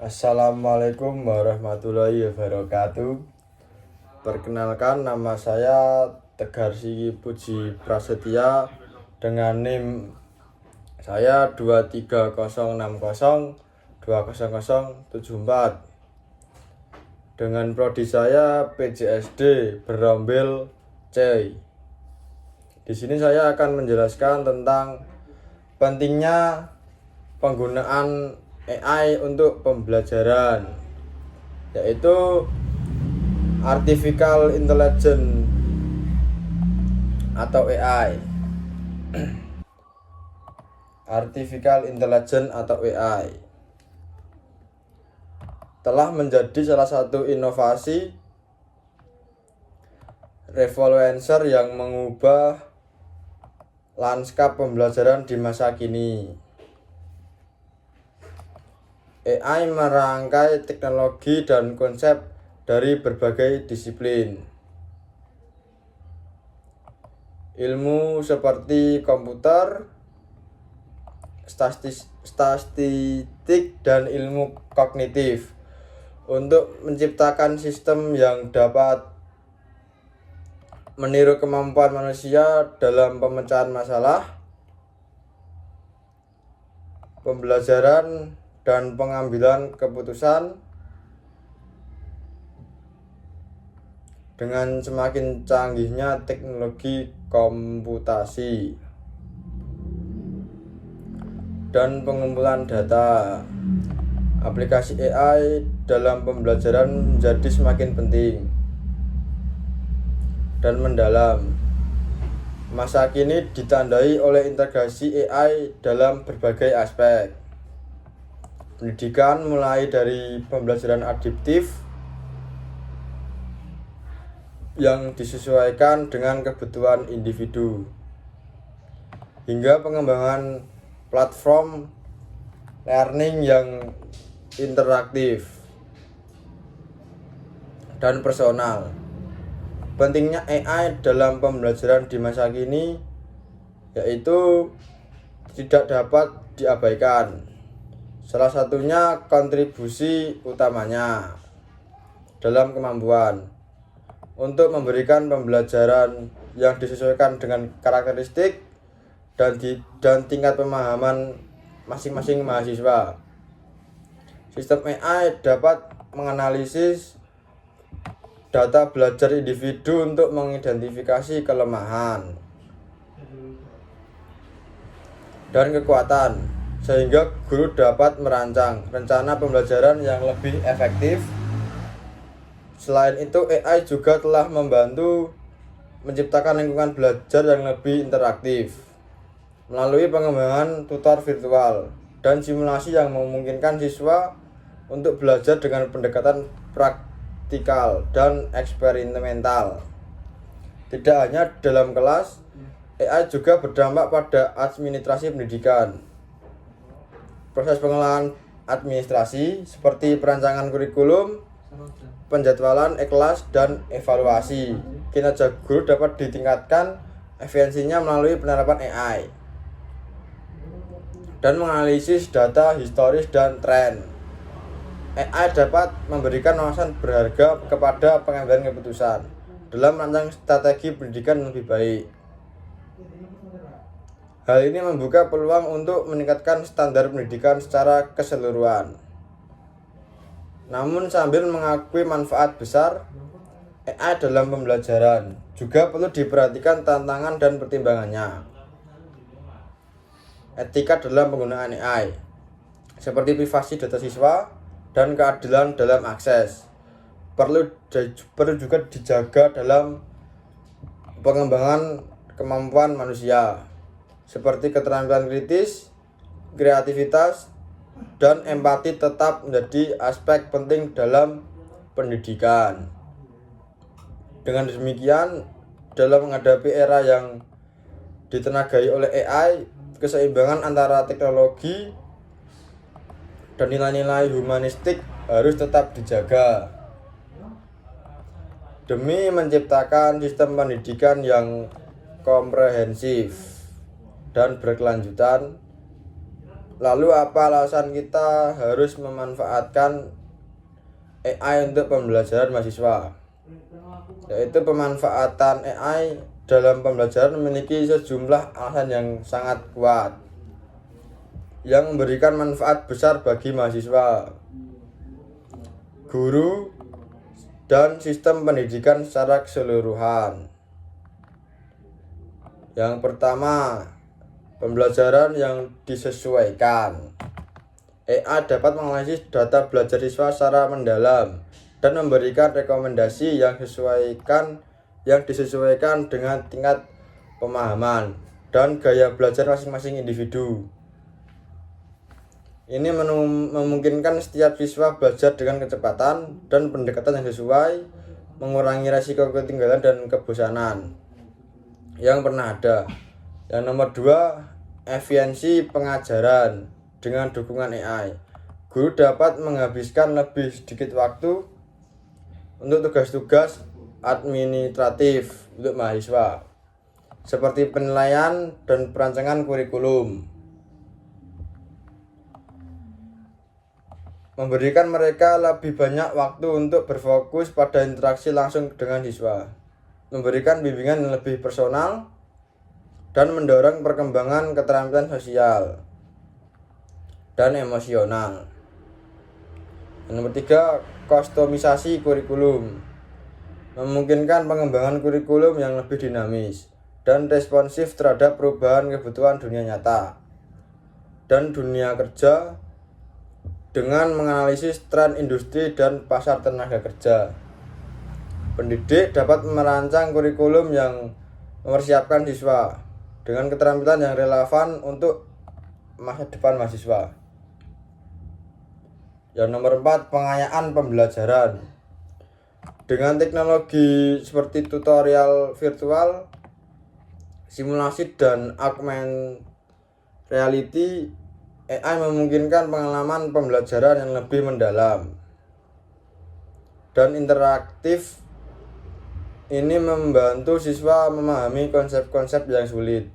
Assalamualaikum warahmatullahi wabarakatuh. Perkenalkan, nama saya Tegar Sigi Puji Prasetya dengan NIM saya 23060200074 dengan prodi saya PJSD Berombel C. Di sini saya akan menjelaskan tentang pentingnya penggunaan AI untuk pembelajaran, yaitu Artificial Intelligence atau AI. Artificial Intelligence atau AI telah menjadi salah satu inovasi revolusioner yang mengubah lanskap pembelajaran di masa kini. AI merangkai teknologi dan konsep dari berbagai disiplin ilmu seperti komputer, statistik, dan ilmu kognitif untuk menciptakan sistem yang dapat meniru kemampuan manusia dalam pemecahan masalah, pembelajaran, dan pengambilan keputusan. Dengan semakin canggihnya teknologi komputasi dan pengumpulan data, aplikasi AI dalam pembelajaran menjadi semakin penting dan mendalam. Masa kini ditandai oleh integrasi AI dalam berbagai aspek pendidikan, mulai dari pembelajaran adaptif yang disesuaikan dengan kebutuhan individu, hingga pengembangan platform learning yang interaktif dan personal. Pentingnya AI dalam pembelajaran di masa kini yaitu tidak dapat diabaikan. Salah satunya kontribusi utamanya dalam kemampuan untuk memberikan pembelajaran yang disesuaikan dengan karakteristik dan tingkat pemahaman masing-masing mahasiswa. Sistem AI dapat menganalisis data belajar individu untuk mengidentifikasi kelemahan dan kekuatan, sehingga guru dapat merancang rencana pembelajaran yang lebih efektif. Selain itu, AI juga telah membantu menciptakan lingkungan belajar yang lebih interaktif melalui pengembangan tutor virtual dan simulasi yang memungkinkan siswa untuk belajar dengan pendekatan praktikal dan eksperimental. Tidak hanya dalam kelas, AI juga berdampak pada administrasi pendidikan. Proses pengelolaan administrasi seperti perancangan kurikulum, penjadwalan kelas, dan evaluasi kinerja guru dapat ditingkatkan efisiensinya melalui penerapan AI dan menganalisis data historis dan tren. AI dapat memberikan wawasan berharga kepada pengambilan keputusan dalam merancang strategi pendidikan yang lebih baik. Hal ini membuka peluang untuk meningkatkan standar pendidikan secara keseluruhan. Namun sambil mengakui manfaat besar AI dalam pembelajaran, juga perlu diperhatikan tantangan dan pertimbangannya. Etika dalam penggunaan AI, seperti privasi data siswa dan keadilan dalam akses, perlu juga dijaga dalam pengembangan kemampuan manusia, seperti keterampilan kritis, kreativitas, dan empati tetap menjadi aspek penting dalam pendidikan. Dengan demikian, dalam menghadapi era yang ditenagai oleh AI, keseimbangan antara teknologi dan nilai-nilai humanistik harus tetap dijaga demi menciptakan sistem pendidikan yang komprehensif dan berkelanjutan. Lalu apa alasan kita harus memanfaatkan AI untuk pembelajaran mahasiswa? Yaitu pemanfaatan AI dalam pembelajaran memiliki sejumlah alasan yang sangat kuat yang memberikan manfaat besar bagi mahasiswa, guru, dan sistem pendidikan secara keseluruhan. Yang pertama, pembelajaran yang disesuaikan. AI dapat menganalisis data belajar siswa secara mendalam dan memberikan rekomendasi yang disesuaikan dengan tingkat pemahaman dan gaya belajar masing-masing individu. Ini memungkinkan setiap siswa belajar dengan kecepatan dan pendekatan yang sesuai, mengurangi risiko ketinggalan dan kebosanan yang pernah ada. Yang nomor 2, efisiensi pengajaran. Dengan dukungan AI, guru dapat menghabiskan lebih sedikit waktu untuk tugas-tugas administratif untuk mahasiswa, seperti penilaian dan perancangan kurikulum. Memberikan mereka lebih banyak waktu untuk berfokus pada interaksi langsung dengan siswa, memberikan bimbingan yang lebih personal, dan mendorong perkembangan keterampilan sosial dan emosional. Yang nomor 3, kustomisasi kurikulum. Memungkinkan pengembangan kurikulum yang lebih dinamis dan responsif terhadap perubahan kebutuhan dunia nyata dan dunia kerja dengan menganalisis tren industri dan pasar tenaga kerja. Pendidik dapat merancang kurikulum yang mempersiapkan siswa dengan keterampilan yang relevan untuk masa depan mahasiswa. Yang nomor 4, pengayaan pembelajaran. Dengan teknologi seperti tutorial virtual, simulasi, dan augmented reality, AI memungkinkan pengalaman pembelajaran yang lebih mendalam dan interaktif. Ini membantu siswa memahami konsep-konsep yang sulit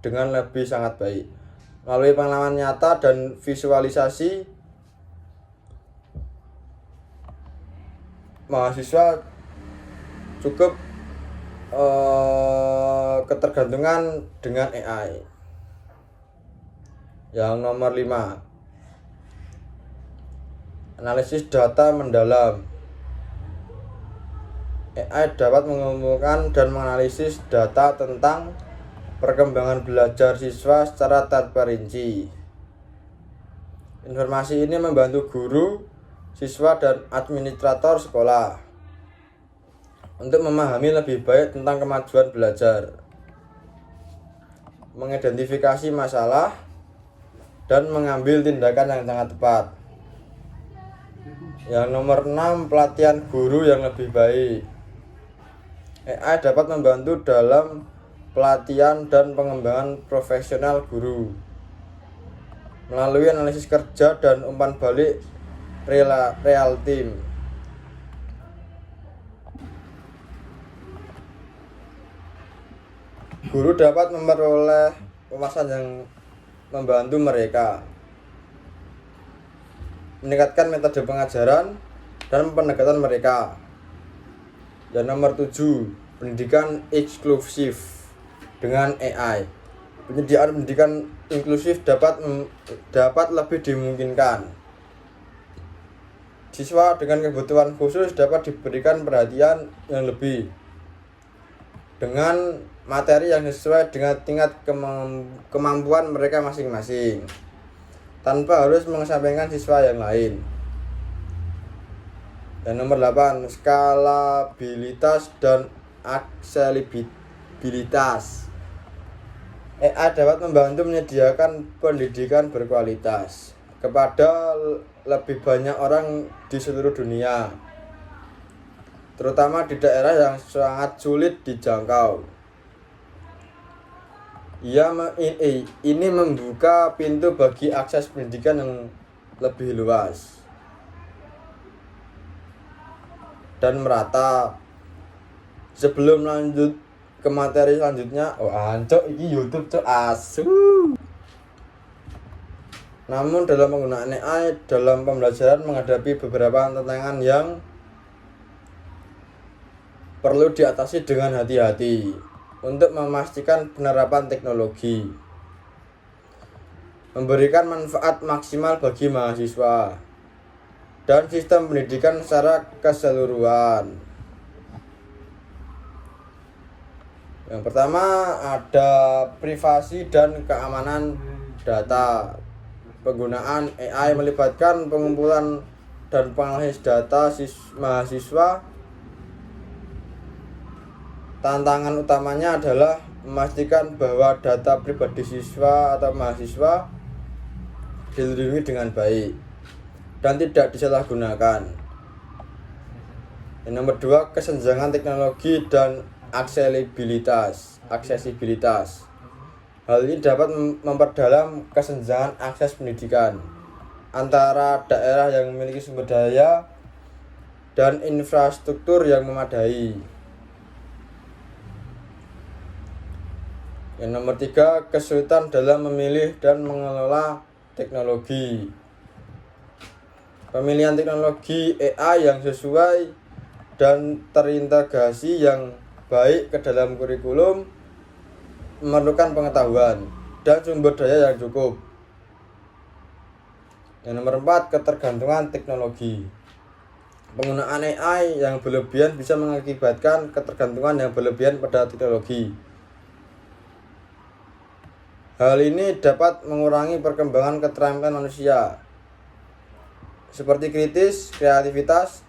dengan lebih sangat baik. Melalui pengalaman nyata dan visualisasi, mahasiswa cukup ketergantungan dengan AI. Yang nomor 5, analisis data mendalam. AI dapat mengumpulkan dan menganalisis data tentang perkembangan belajar siswa secara terperinci. Informasi ini membantu guru, siswa, dan administrator sekolah untuk memahami lebih baik tentang kemajuan belajar, mengidentifikasi masalah, dan mengambil tindakan yang sangat tepat. Yang nomor 6, pelatihan guru yang lebih baik. AI dapat membantu dalam pelatihan dan pengembangan profesional guru melalui analisis kerja dan umpan balik real time. Guru dapat memperoleh wawasan yang membantu mereka meningkatkan metode pengajaran dan pendekatan mereka. Dan nomor 7, pendidikan inklusif dengan AI. Penyediaan pendidikan inklusif dapat lebih dimungkinkan. Siswa dengan kebutuhan khusus dapat diberikan perhatian yang lebih dengan materi yang sesuai dengan tingkat kemampuan mereka masing-masing, tanpa harus mengesampingkan siswa yang lain. Dan nomor 8, skalabilitas dan aksesibilitas. AI dapat membantu menyediakan pendidikan berkualitas kepada lebih banyak orang di seluruh dunia, terutama di daerah yang sangat sulit dijangkau. Ini membuka pintu bagi akses pendidikan yang lebih luas dan merata. Sebelum lanjut ke materi selanjutnya, ini YouTube asu. Namun dalam penggunaan AI dalam pembelajaran menghadapi beberapa tantangan yang perlu diatasi dengan hati-hati untuk memastikan penerapan teknologi memberikan manfaat maksimal bagi mahasiswa dan sistem pendidikan secara keseluruhan. Yang pertama ada privasi dan keamanan data. Penggunaan AI melibatkan pengumpulan dan penganalisis data mahasiswa. Tantangan utamanya adalah memastikan bahwa data pribadi siswa atau mahasiswa dilindungi dengan baik dan tidak disalahgunakan. Yang nomor 2, kesenjangan teknologi dan aksesibilitas. Hal ini dapat memperdalam kesenjangan akses pendidikan antara daerah yang memiliki sumber daya dan infrastruktur yang memadai. Yang nomor 3, kesulitan dalam memilih dan mengelola teknologi. Pemilihan teknologi AI yang sesuai dan terintegrasi yang baik ke dalam kurikulum memerlukan pengetahuan dan sumber daya yang cukup. Yang nomor 4, ketergantungan teknologi. Penggunaan AI yang berlebihan bisa mengakibatkan ketergantungan yang berlebihan pada teknologi. Hal ini dapat mengurangi perkembangan keterampilan manusia seperti kritis, kreativitas,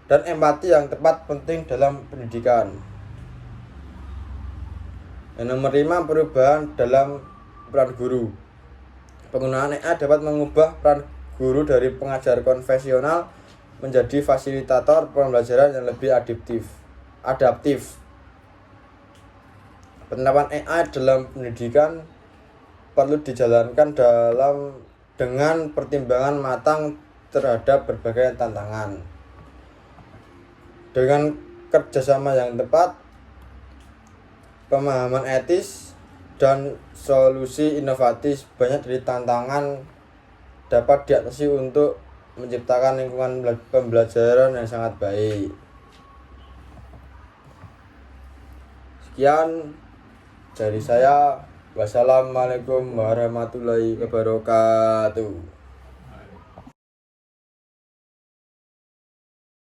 dan empati yang tepat penting dalam pendidikan. Yang nomor 5, perubahan dalam peran guru. Penggunaan AI dapat mengubah peran guru dari pengajar konvensional menjadi fasilitator pembelajaran yang lebih adaptif. Penerapan AI dalam pendidikan perlu dijalankan dengan pertimbangan matang terhadap berbagai tantangan. Dengan kerjasama yang tepat, pemahaman etis, dan solusi inovatif, banyak dari tantangan dapat diatasi untuk menciptakan lingkungan pembelajaran yang sangat baik. Sekian dari saya. Wassalamualaikum warahmatullahi wabarakatuh.